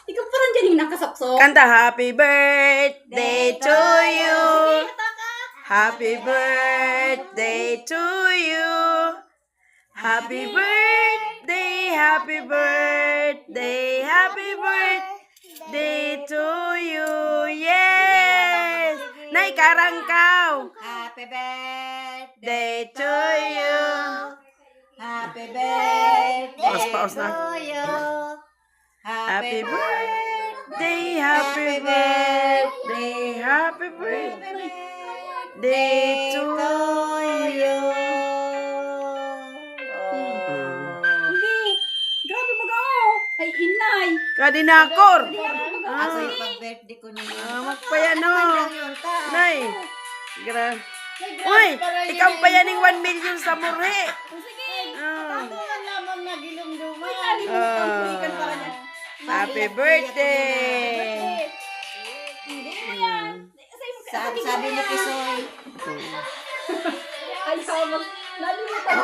Ikaw parang dyan yung nakasapsok. Kanta, happy birthday to you. Happy birthday to you. Happy birthday, happy birthday, happy birthday to you. Yes! Nay, karangkaw. Happy birthday Day to you. Happy birthday Paus na. to you. Happy birthday, happy birthday, happy birthday to you. Hindi. Grabe mag-ao. Ay, inay. Kadinakor. Ako yung pag-birthday ko niya. Magpayano. Yun ka. Nay. Uy, ikaw pa yan ng 1 million sa murhe. Ako nga lamang nagilumduman. Happy birthday. Sabi ni Kisoy. Ay, sama. Nalimutan.